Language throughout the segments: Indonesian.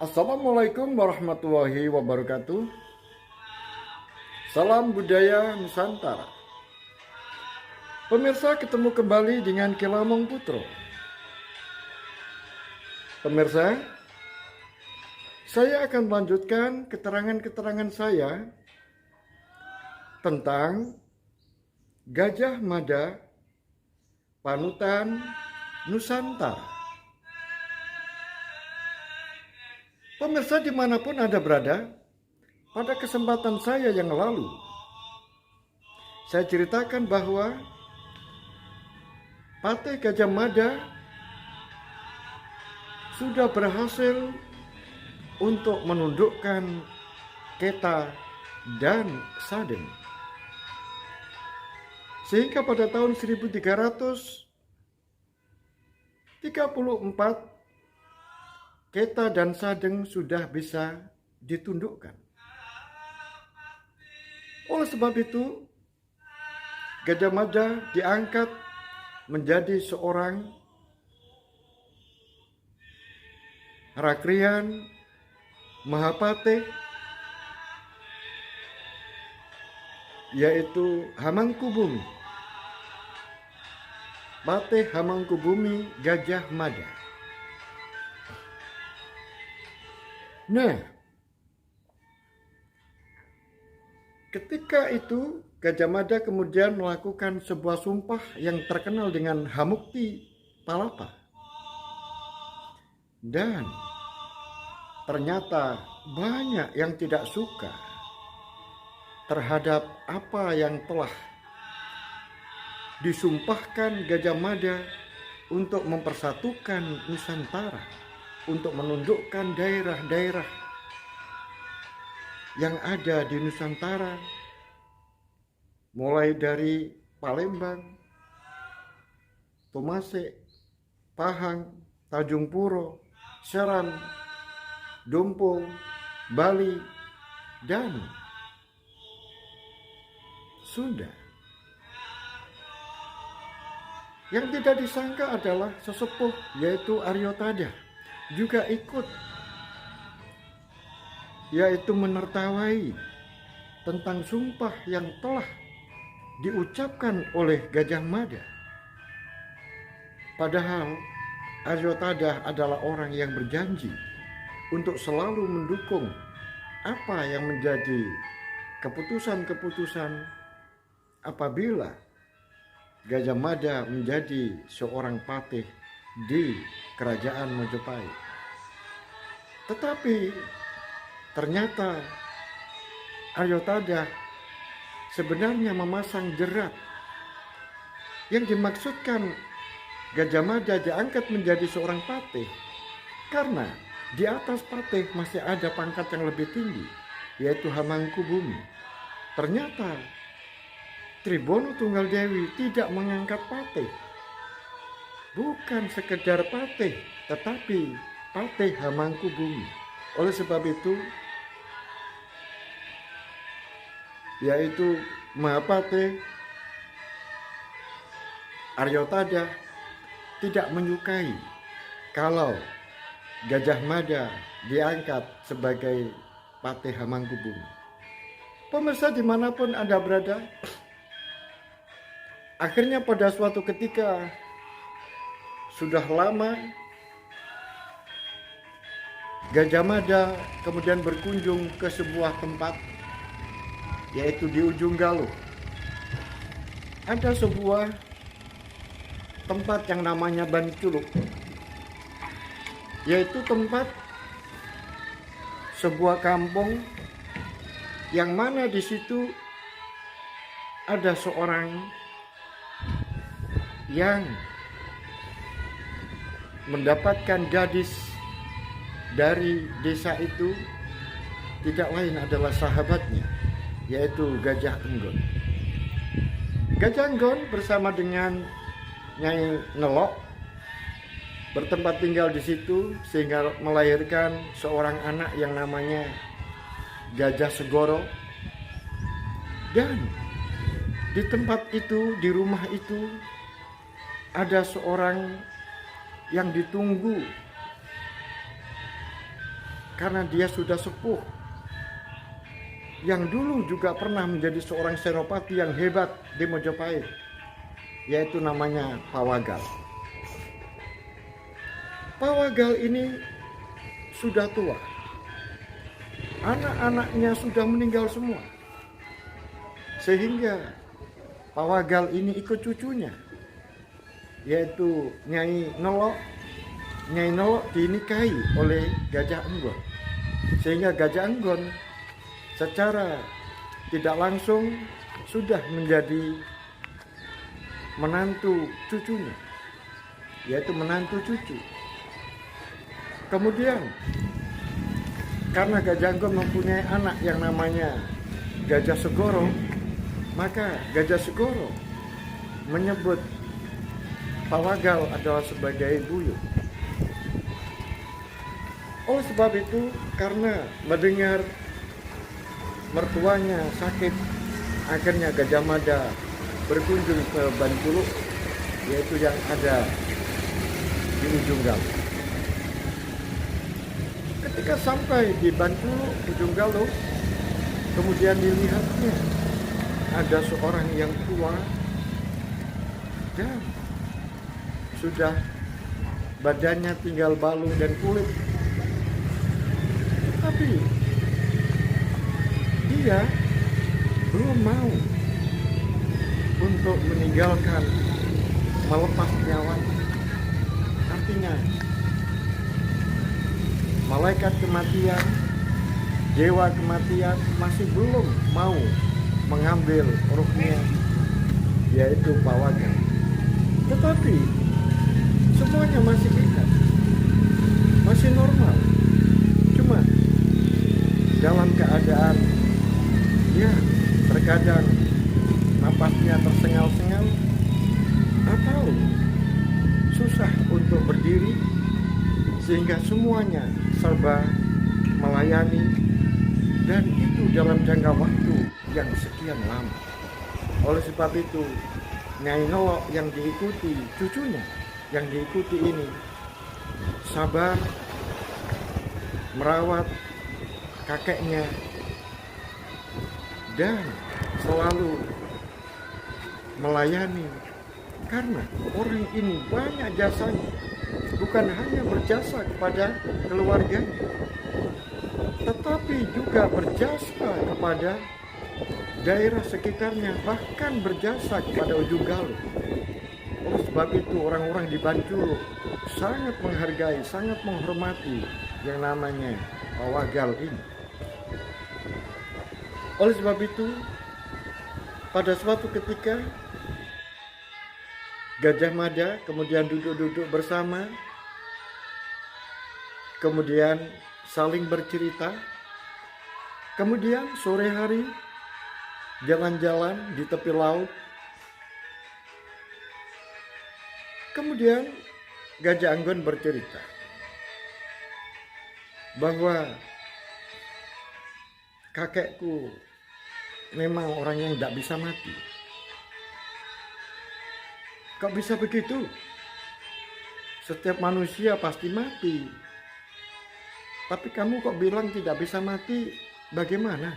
Assalamualaikum warahmatullahi wabarakatuh. Salam budaya Nusantara. Pemirsa, ketemu kembali dengan Kilamong Putro. Pemirsa, saya akan melanjutkan keterangan-keterangan saya tentang Gajah Mada, panutan Nusantara. Pemirsa dimanapun Anda berada, pada kesempatan saya yang lalu, saya ceritakan bahwa Patih Gajah Mada sudah berhasil untuk menundukkan Keta dan Sadeng. Sehingga pada tahun 1334, Keta dan Sadeng sudah bisa ditundukkan. Oleh sebab itu, Gajah Mada diangkat menjadi seorang Rakrian Mahapatih, yaitu Hamangkubumi. Patih Hamangkubumi Gajah Mada. Nah, ketika itu Gajah Mada kemudian melakukan sebuah sumpah yang terkenal dengan Hamukti Palapa. Dan ternyata banyak yang tidak suka terhadap apa yang telah disumpahkan Gajah Mada untuk mempersatukan Nusantara, untuk menundukkan daerah-daerah yang ada di Nusantara, mulai dari Palembang, Tomasek, Pahang, Tanjung Puro, Seram, Dompo, Bali, dan Sunda. Yang tidak disangka adalah sesepuh, yaitu Aryodhata, juga ikut, yaitu menertawai tentang sumpah yang telah diucapkan oleh Gajah Mada. Padahal Aryodhata adalah orang yang berjanji untuk selalu mendukung apa yang menjadi keputusan-keputusan apabila Gajah Mada menjadi seorang patih di kerajaan Majapahit. Tetapi ternyata Aryodhata sebenarnya memasang jerat. Yang dimaksudkan Gajah Mada diangkat menjadi seorang patih karena di atas patih masih ada pangkat yang lebih tinggi, yaitu Hamangkubumi. Ternyata Tribhuwana Tunggaldewi tidak mengangkat patih. Bukan sekedar patih, tetapi patih Hamangkubumi. Oleh sebab itu, yaitu Mahapatih Aryodhata tidak menyukai kalau Gajah Mada diangkat sebagai patih Hamangkubumi. Pemirsa dimanapun Anda berada, akhirnya pada suatu ketika, sudah lama, Gajah Mada kemudian berkunjung ke sebuah tempat, yaitu di ujung Galuh. Ada sebuah tempat yang namanya Banculuk, yaitu tempat sebuah kampung yang mana di situ ada seorang yang mendapatkan gadis dari desa itu, tidak lain adalah sahabatnya, yaitu Gajah Enggon. Gajah Enggon bersama dengan Nyai Nelok bertempat tinggal di situ sehingga melahirkan seorang anak yang namanya Gajah Segoro. Dan di tempat itu, di rumah itu, ada seorang yang ditunggu karena dia sudah sepuh, yang dulu juga pernah menjadi seorang senopati yang hebat di Mojopahit, yaitu namanya Pawagal. Pawagal ini sudah tua, anak-anaknya sudah meninggal semua, sehingga Pawagal ini ikut cucunya, yaitu Nyai Nelok. Nyai Nelok dinikahi oleh Gajah Enggon, sehingga Gajah Enggon secara tidak langsung sudah menjadi menantu cucunya, yaitu menantu cucu. Kemudian karena Gajah Enggon mempunyai anak yang namanya Gajah Segoro, maka Gajah Segoro menyebut Pawagal adalah sebagai buyut. Oleh sebab itu, karena mendengar mertuanya sakit, akhirnya Gajah Mada berkunjung ke Banculuk, yaitu yang ada di ujung Galuh. Ketika sampai di Banculuk, ujung Galuh, kemudian dilihatnya ada seorang yang tua dan sudah badannya tinggal balung dan kulit, tapi dia belum mau untuk meninggalkan, melepas nyawanya. Artinya malaikat kematian, dewa kematian masih belum mau mengambil ruhnya, yaitu Pawagal. Tetapi semuanya masih ingat, masih normal. Cuma dalam keadaan ya terkadang napasnya tersengal-sengal atau susah untuk berdiri, sehingga semuanya serba melayani, dan itu dalam jangka waktu yang sekian lama. Oleh sebab itu Nyai Nelok yang diikuti cucunya, yang diikuti ini sabar merawat kakeknya dan selalu melayani, karena orang ini banyak jasanya, bukan hanya berjasa kepada keluarganya, tetapi juga berjasa kepada daerah sekitarnya, bahkan berjasa kepada ujung Galuh. Oleh sebab itu orang-orang di Banculuk sangat menghargai, sangat menghormati yang namanya Pawagal ini. Oleh sebab itu pada suatu ketika Gajah Mada kemudian duduk-duduk bersama, kemudian saling bercerita. Kemudian sore hari jalan-jalan di tepi laut. Kemudian Gajah Enggon bercerita bahwa kakekku memang orang yang tidak bisa mati. Kok bisa begitu? Setiap manusia pasti mati. Tapi kamu kok bilang tidak bisa mati? Bagaimana?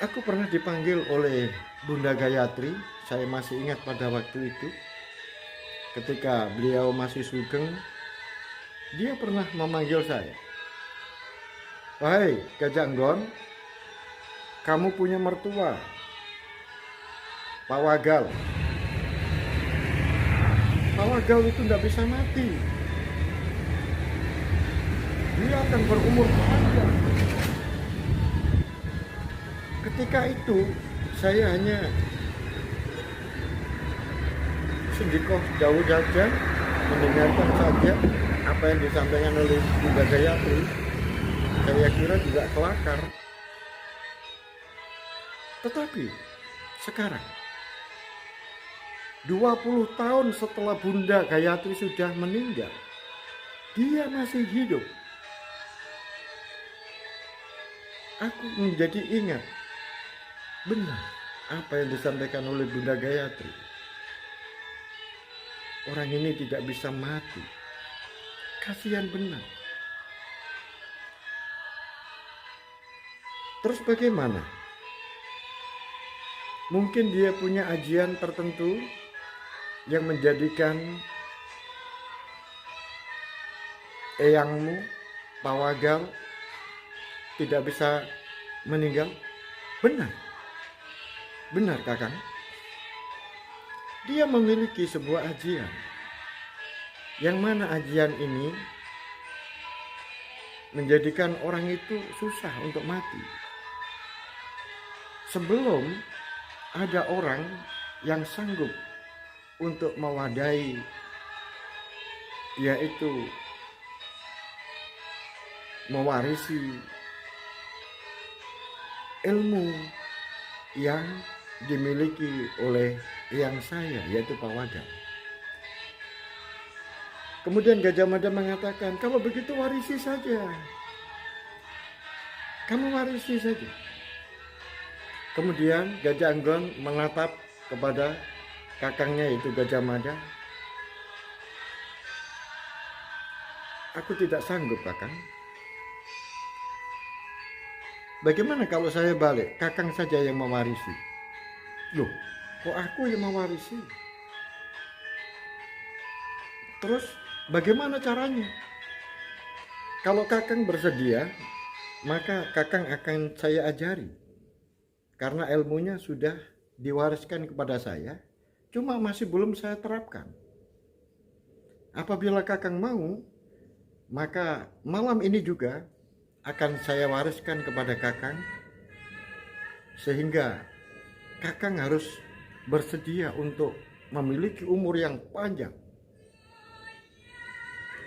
Aku pernah dipanggil oleh Bunda Gayatri. Saya masih ingat pada waktu itu, ketika beliau masih sugeng, dia pernah memanggil saya. Wahai Gajah Enggon, kamu punya mertua Pawagal. Pawagal itu tidak bisa mati. Dia akan berumur panjang. Ketika itu saya hanya sedikit jauh saja mendengarkan saja apa yang disampaikan oleh Bunda Gayatri. Saya kira juga kelakar. Tetapi sekarang 20 tahun setelah Bunda Gayatri sudah meninggal, dia masih hidup. Aku menjadi ingat benar apa yang disampaikan oleh Bunda Gayatri. Orang ini tidak bisa mati. Kasihan benar. Terus bagaimana? Mungkin dia punya ajian tertentu yang menjadikan eyangmu, Pawagal, tidak bisa meninggal. Benar, benar Kakang. Dia memiliki sebuah ajian, yang mana ajian ini menjadikan orang itu susah untuk mati. Sebelum ada orang yang sanggup untuk mewadahi, yaitu mewarisi ilmu yang dimiliki oleh yang saya, yaitu Pawagal. Kemudian Gajah Mada mengatakan, kalau begitu warisi saja. Kamu warisi saja. Kemudian Gajah Anggon menatap kepada kakangnya, yaitu Gajah Mada. Aku tidak sanggup, Kakang. Bagaimana kalau saya balik, Kakang saja yang mewarisi? Loh, kok aku yang mewarisi? Terus bagaimana caranya? Kalau Kakang bersedia, maka Kakang akan saya ajari. Karena ilmunya sudah diwariskan kepada saya, cuma masih belum saya terapkan. Apabila Kakang mau, maka malam ini juga akan saya wariskan kepada Kakang, sehingga Kakang harus bersedia untuk memiliki umur yang panjang.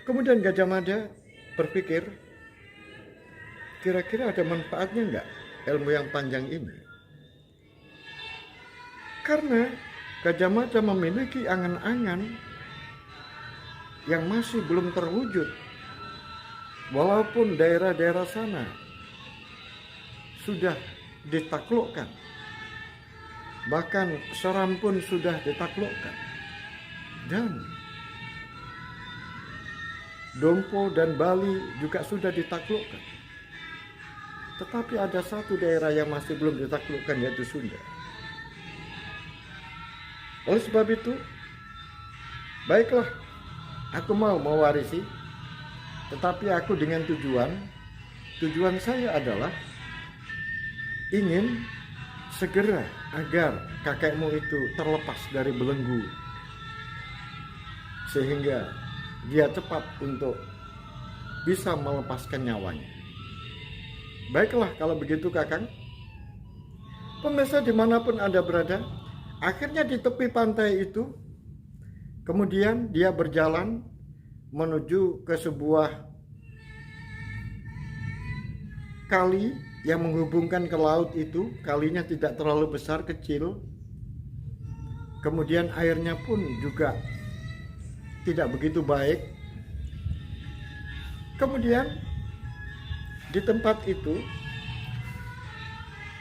Kemudian Gajah Mada berpikir, kira-kira ada manfaatnya enggak ilmu yang panjang ini? Karena Gajah Mada memiliki angan-angan yang masih belum terwujud. Walaupun daerah-daerah sana sudah ditaklukkan, bahkan Seram pun sudah ditaklukkan, dan Dompo dan Bali juga sudah ditaklukkan. Tetapi ada satu daerah yang masih belum ditaklukkan, yaitu Sunda. Oleh sebab itu, baiklah, aku mau mewarisi, tetapi aku dengan tujuan saya adalah ingin segera agar kakekmu itu terlepas dari belenggu, sehingga dia cepat untuk bisa melepaskan nyawanya. Baiklah kalau begitu Kakang. Pemirsa dimanapun Anda berada, akhirnya di tepi pantai itu, kemudian dia berjalan menuju ke sebuah kali yang menghubungkan ke laut itu. Kalinya tidak terlalu besar, kecil. Kemudian airnya pun juga tidak begitu baik. Kemudian di tempat itu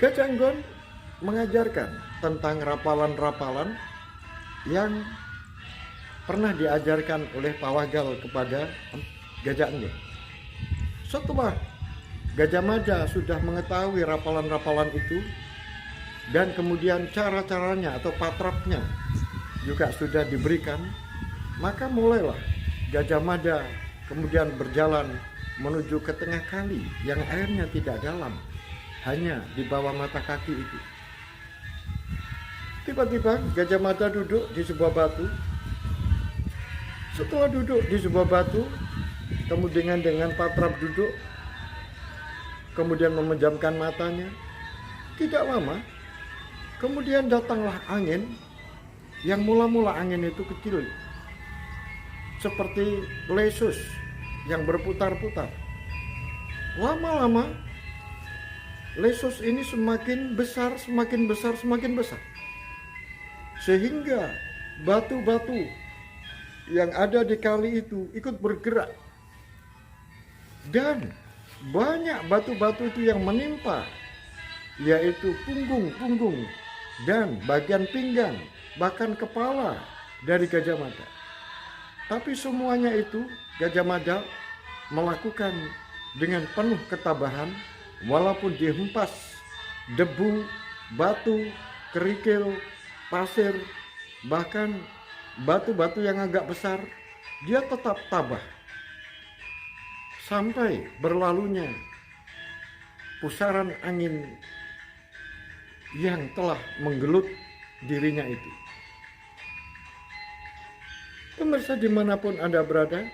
Gajah Anggon mengajarkan tentang rapalan-rapalan yang pernah diajarkan oleh Pawagal kepada Gajah Anggon. Setelah Gajah Mada sudah mengetahui rapalan-rapalan itu, dan kemudian cara-caranya atau patrapnya juga sudah diberikan, maka mulailah Gajah Mada kemudian berjalan menuju ke tengah kali yang airnya tidak dalam, hanya di bawah mata kaki itu. Tiba-tiba Gajah Mada duduk di sebuah batu. Setelah duduk di sebuah batu, kemudian dengan patrap duduk, kemudian memejamkan matanya. Tidak lama, kemudian datanglah angin, yang mula-mula angin itu kecil, seperti lesus yang berputar-putar. Lama-lama, lesus ini semakin besar, semakin besar, semakin besar. Sehingga batu-batu yang ada di kali itu ikut bergerak. Dan banyak batu-batu itu yang menimpa, yaitu punggung dan bagian pinggang, bahkan kepala dari Gajah Mada. Tapi semuanya itu Gajah Mada melakukan dengan penuh ketabahan walaupun dihempas debu, batu, kerikil, pasir, bahkan batu-batu yang agak besar, dia tetap tabah. Sampai berlalunya pusaran angin yang telah menggelut dirinya itu. Pemirsa dimanapun Anda berada,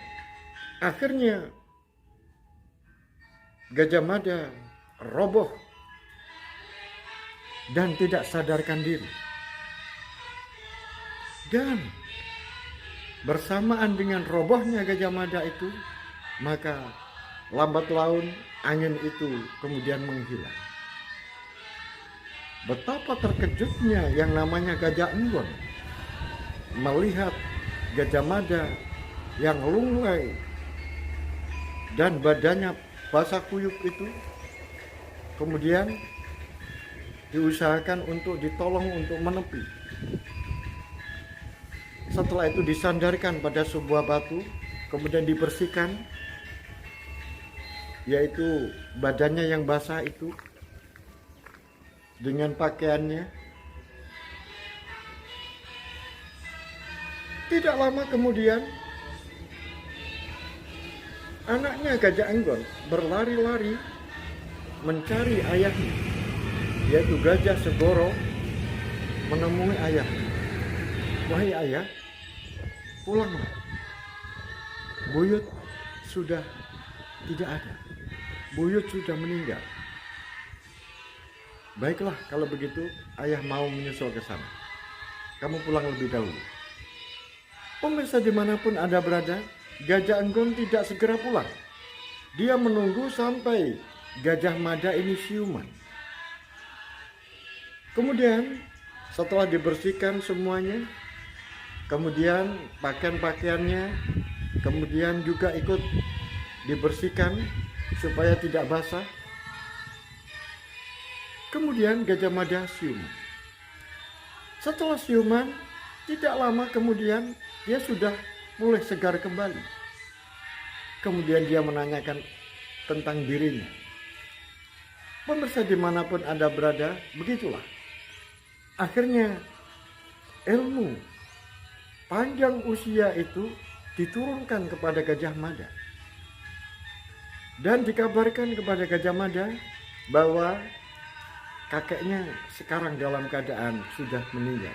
akhirnya Gajah Mada roboh dan tidak sadarkan diri. Dan bersamaan dengan robohnya Gajah Mada itu, maka lambat laun angin itu kemudian menghilang. Betapa terkejutnya yang namanya Gajah Enggon melihat Gajah Mada yang lunglai dan badannya basah kuyup itu, kemudian diusahakan untuk ditolong untuk menepi. Setelah itu disandarkan pada sebuah batu, kemudian dibersihkan, yaitu badannya yang basah itu dengan pakaiannya. Tidak lama kemudian, anaknya Gajah Enggon berlari-lari mencari ayahnya, yaitu Gajah Segoro, menemui ayahnya. Wahai ayah, pulanglah. Buyut sudah tidak ada. Buyut sudah meninggal. Baiklah, kalau begitu ayah mau menyusul ke sana. Kamu pulang lebih dahulu. Pemirsa dimanapun Anda berada, Gajah Enggon tidak segera pulang. Dia menunggu sampai Gajah Mada ini siuman. Kemudian setelah dibersihkan semuanya, kemudian pakaian-pakaiannya, kemudian juga ikut dibersihkan supaya tidak basah. Kemudian Gajah Mada siuman. Setelah siuman, tidak lama kemudian dia sudah mulai segar kembali. Kemudian dia menanyakan tentang dirinya. Pemirsa dimanapun Anda berada, begitulah. Akhirnya ilmu panjang usia itu diturunkan kepada Gajah Mada. Dan dikabarkan kepada Gajah Mada bahwa kakeknya sekarang dalam keadaan sudah meninggal,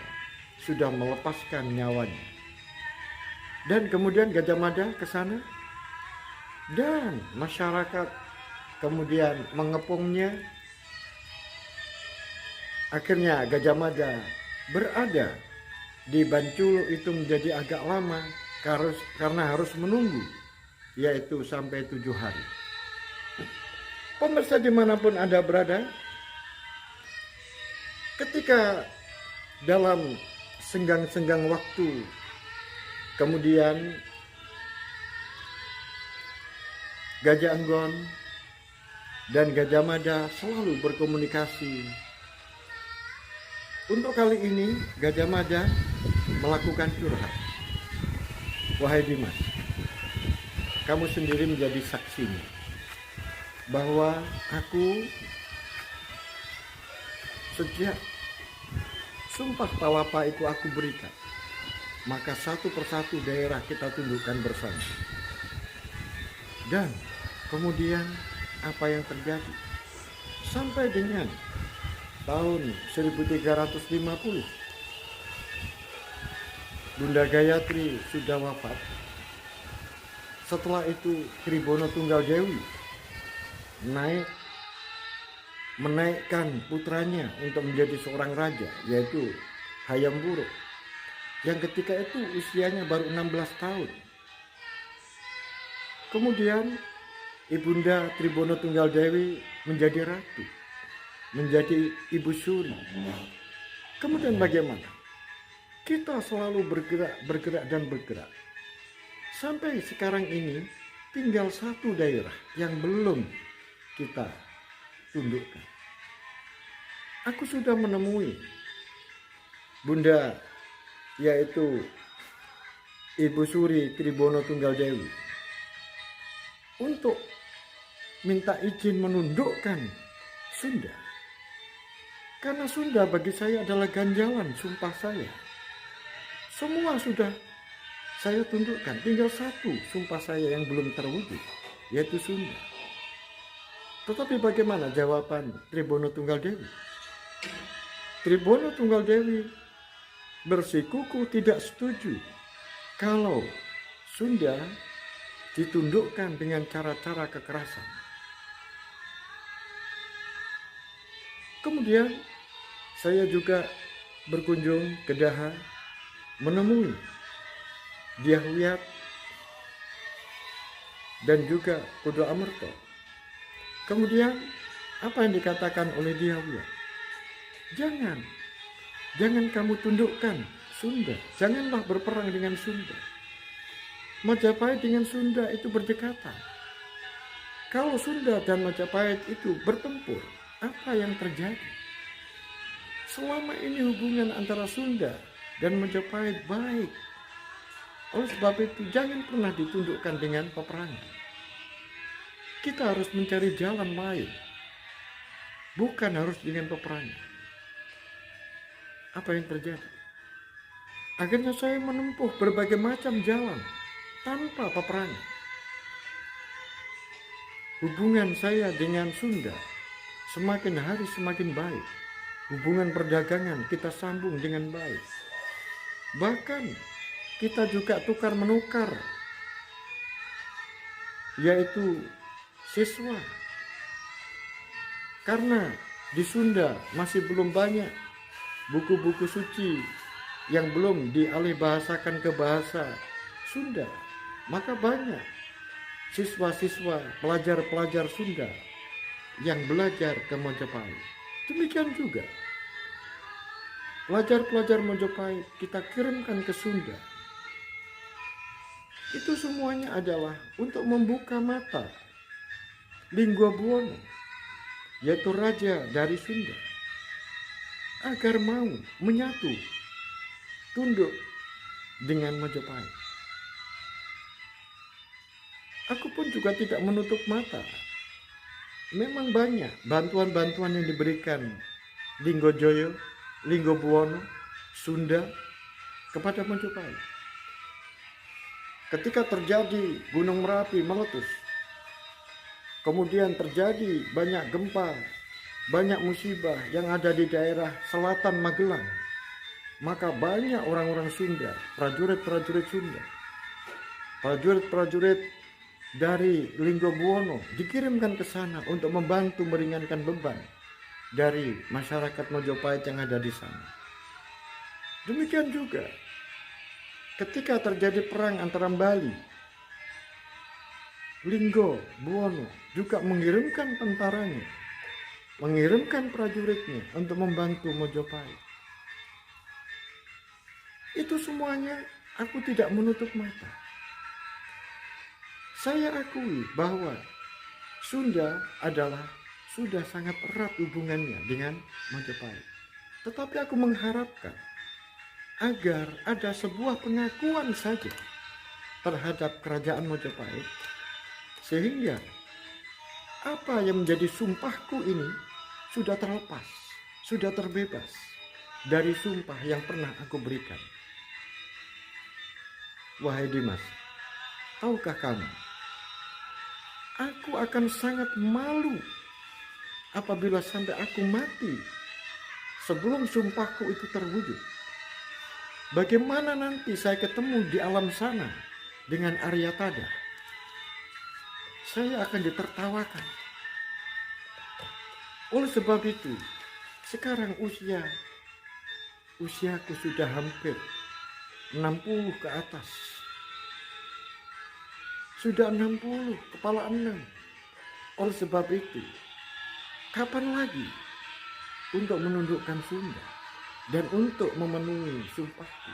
sudah melepaskan nyawanya. Dan kemudian Gajah Mada ke sana dan masyarakat kemudian mengepungnya. Akhirnya Gajah Mada berada di Banculo itu menjadi agak lama karena harus menunggu, yaitu sampai 7 hari. Pemirsa dimanapun Anda berada, ketika dalam senggang-senggang waktu kemudian Gajah Enggon dan Gajah Mada selalu berkomunikasi. Untuk kali ini Gajah Mada melakukan curhat. Wahai Dimas, kamu sendiri menjadi saksinya bahwa aku sejak sumpah palapa itu aku berikan, maka satu persatu daerah kita tundukkan bersama. Dan kemudian apa yang terjadi? Sampai dengan tahun 1350, Bunda Gayatri sudah wafat. Setelah itu Tribono Tunggal Dewi menaikkan putranya untuk menjadi seorang raja, yaitu Hayam Wuruk, yang ketika itu usianya baru 16 tahun. Kemudian Ibunda Tribono Tunggal Dewi menjadi ratu, menjadi ibu suri. Kemudian bagaimana? Kita selalu bergerak. Sampai sekarang ini tinggal satu daerah yang belum kita tundukkan. Aku sudah menemui Bunda, yaitu Ibu Suri Tribono Tunggal Dewi, untuk minta izin menundukkan Sunda. Karena Sunda bagi saya adalah ganjalan sumpah saya. Semua sudah saya tundukkan, tinggal satu sumpah saya yang belum terwujud, yaitu Sunda. Tetapi bagaimana jawaban Tribono Tunggal Dewi? Tribono Tunggal Dewi bersikukuh tidak setuju kalau Sunda ditundukkan dengan cara-cara kekerasan. Kemudian saya juga berkunjung ke Daha, menemui Dyah Wiyat dan juga Kudo Amerto. Kemudian apa yang dikatakan oleh Dyah Wiyat? Jangan kamu tundukkan Sunda, janganlah berperang dengan Sunda. Majapahit dengan Sunda itu berdekatan. Kalau Sunda dan Majapahit itu bertempur, apa yang terjadi? Selama ini hubungan antara Sunda dan Majapahit baik. Oleh sebab itu jangan pernah ditundukkan dengan peperangan. Kita harus mencari jalan lain, bukan harus dengan peperangan. Apa yang terjadi? Akhirnya saya menempuh berbagai macam jalan tanpa peperangan. Hubungan saya dengan Sunda semakin hari semakin baik. Hubungan perdagangan kita sambung dengan baik. Bahkan kita juga tukar menukar, yaitu siswa. Karena di Sunda masih belum banyak buku-buku suci yang belum dialihbahasakan ke bahasa Sunda, maka banyak siswa-siswa, pelajar-pelajar Sunda yang belajar ke Majapahit. Demikian juga pelajar-pelajar Majapahit kita kirimkan ke Sunda. Itu semuanya adalah untuk membuka mata Linggobuwono, yaitu raja dari Sunda, agar mau menyatu, tunduk dengan Majapahit. Aku pun juga tidak menutup mata. Memang banyak bantuan-bantuan yang diberikan Linggojoyo, Linggobuwono, Sunda kepada Majapahit. Ketika terjadi Gunung Merapi meletus, kemudian terjadi banyak gempa, banyak musibah yang ada di daerah selatan Magelang, maka banyak orang-orang Sunda, prajurit-prajurit Sunda, prajurit-prajurit dari Linggobuwono dikirimkan ke sana untuk membantu meringankan beban dari masyarakat Majapahit yang ada di sana. Demikian juga ketika terjadi perang antara Bali, Linggobuwono juga mengirimkan tentaranya, mengirimkan prajuritnya untuk membantu Majapahit. Itu semuanya aku tidak menutup mata. Saya akui bahwa Sunda adalah sudah sangat erat hubungannya dengan Majapahit. Tetapi aku mengharapkan agar ada sebuah pengakuan saja terhadap kerajaan Majapahit, sehingga apa yang menjadi sumpahku ini sudah terlepas, sudah terbebas dari sumpah yang pernah aku berikan. Wahai Dimas, tahukah kamu, aku akan sangat malu apabila sampai aku mati sebelum sumpahku itu terwujud. Bagaimana nanti saya ketemu di alam sana dengan Aryatada? Saya akan ditertawakan. Oleh sebab itu, sekarang usiaku sudah hampir 60 ke atas. Sudah 60, kepala 6. Oleh sebab itu, kapan lagi untuk menundukkan Sunda dan untuk memenuhi sumpahku?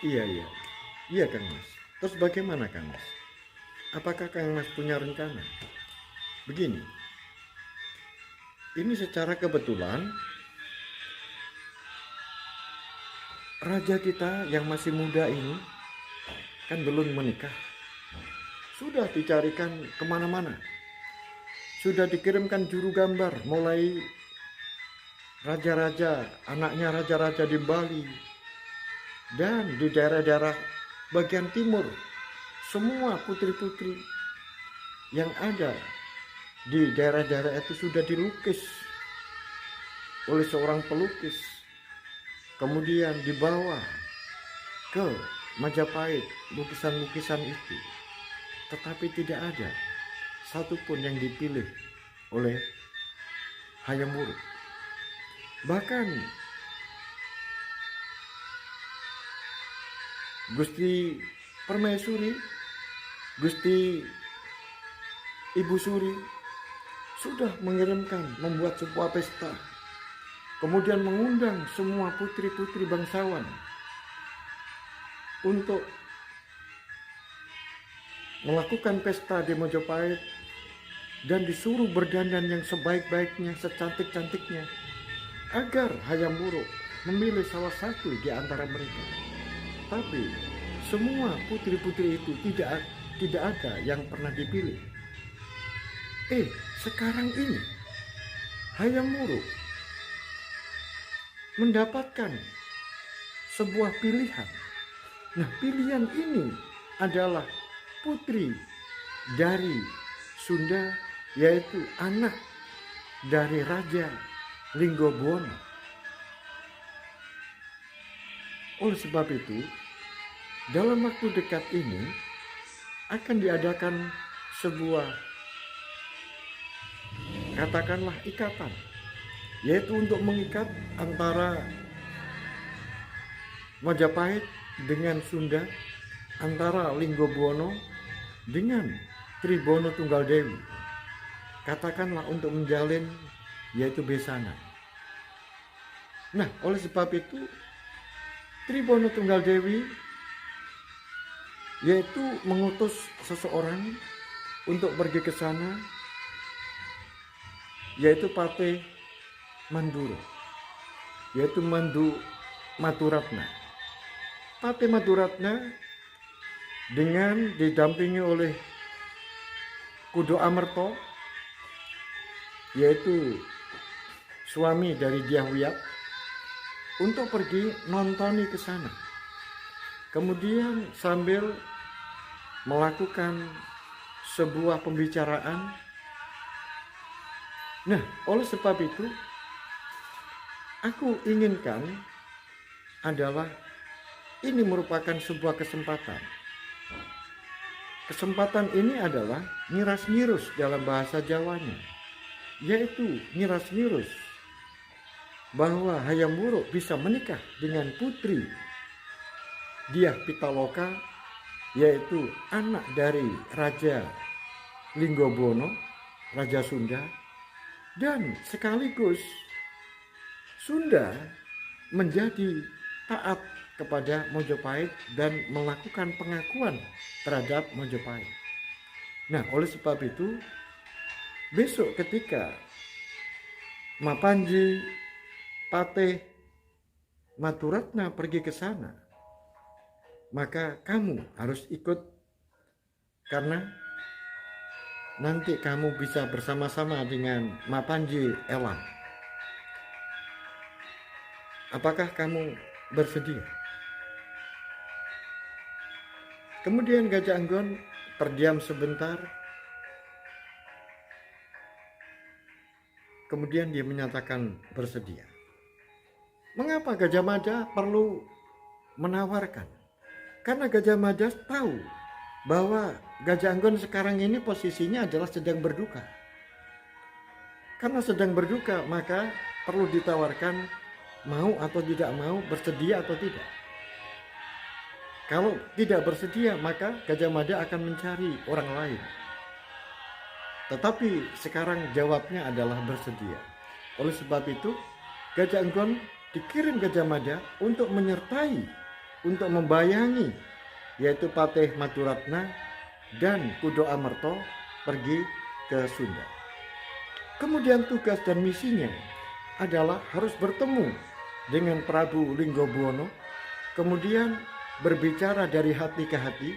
Iya Kang Mas. Terus bagaimana Kang Mas? Apakah Kang Mas punya rencana? Begini, ini secara kebetulan raja kita yang masih muda ini kan belum menikah, sudah dicarikan kemana-mana sudah dikirimkan juru gambar, mulai raja-raja, anaknya raja-raja di Bali dan di daerah-daerah bagian timur. Semua putri-putri yang ada di daerah-daerah itu sudah dilukis oleh seorang pelukis, kemudian dibawa ke Majapahit lukisan-lukisan itu, tetapi tidak ada satupun yang dipilih oleh Hayam Wuruk. Bahkan Gusti Permaisuri, Gusti Ibu Suri sudah mengirimkan membuat sebuah pesta, kemudian mengundang semua putri-putri bangsawan untuk melakukan pesta di Majapahit dan disuruh berdandan yang sebaik-baiknya, secantik-cantiknya, agar Hayam Wuruk memilih salah satu di antara mereka. Tapi semua putri-putri itu tidak ada yang pernah dipilih. Sekarang ini Hayam Wuruk mendapatkan sebuah pilihan. Nah, pilihan ini adalah putri dari Sunda, yaitu anak dari Raja Linggobuwono. Oleh sebab itu, dalam waktu dekat ini akan diadakan sebuah, katakanlah, ikatan, yaitu untuk mengikat antara Majapahit dengan Sunda, antara Linggobuwono dengan Tribhono Tunggal Dewi, katakanlah untuk menjalin yaitu besanan. Nah, oleh sebab itu Tribhono Tunggal Dewi yaitu mengutus seseorang untuk pergi ke sana, yaitu Patih Manduro, yaitu Mandu Maturatna. Patih Maturatna dengan didampingi oleh Kudo Amerto, yaitu suami dari Dyah Wiyat, untuk pergi nontoni ke sana. Kemudian sambil melakukan sebuah pembicaraan. Nah, oleh sebab itu aku inginkan adalah ini merupakan sebuah kesempatan. Kesempatan ini adalah nyiras-nyirus dalam bahasa Jawanya, yaitu nyiras-nyirus bahwa Hayam Wuruk bisa menikah dengan putri Dyah Pitaloka, yaitu anak dari Raja Linggobuwono, Raja Sunda, dan sekaligus Sunda menjadi taat kepada Majapahit dan melakukan pengakuan terhadap Majapahit. Nah, oleh sebab itu besok ketika Mapanji Patih Maturatna pergi ke sana, maka kamu harus ikut, karena nanti kamu bisa bersama-sama dengan Mapanji Elang. Apakah kamu bersedia? Kemudian Gajah Anggon terdiam sebentar. Kemudian dia menyatakan bersedia. Mengapa Gajah Mada perlu menawarkan? Karena Gajah Mada tahu bahwa Gajah Anggon sekarang ini posisinya adalah sedang berduka. Karena sedang berduka, maka perlu ditawarkan mau atau tidak mau, bersedia atau tidak. Kalau tidak bersedia, maka Gajah Mada akan mencari orang lain. Tetapi sekarang jawabnya adalah bersedia. Oleh sebab itu, Gajah Anggon dikirim Gajah Mada untuk menyertai, untuk membayangi, yaitu Patih Maturatna dan Kudo Amerto pergi ke Sunda. Kemudian tugas dan misinya adalah harus bertemu dengan Prabu Linggobuwono, kemudian berbicara dari hati ke hati,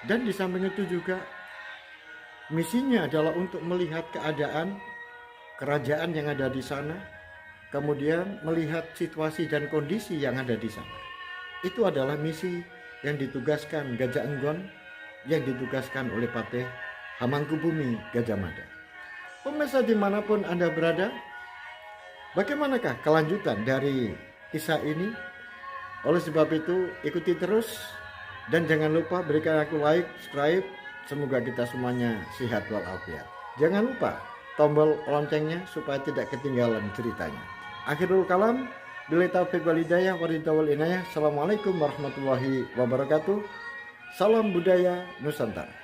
dan di samping itu juga misinya adalah untuk melihat keadaan kerajaan yang ada di sana, kemudian melihat situasi dan kondisi yang ada di sana. Itu adalah misi yang ditugaskan Gajah Enggon, yang ditugaskan oleh Patih Hamangkubumi Gajah Mada. Pemirsa dimanapun Anda berada, bagaimanakah kelanjutan dari kisah ini? Oleh sebab itu ikuti terus dan jangan lupa berikan aku like, subscribe. Semoga kita semuanya sehat walafiat. Jangan lupa tombol loncengnya supaya tidak ketinggalan ceritanya. Akhirul kalam, billahi taufiq wal hidayah waridawal inayah. Assalamualaikum warahmatullahi wabarakatuh. Salam budaya Nusantara.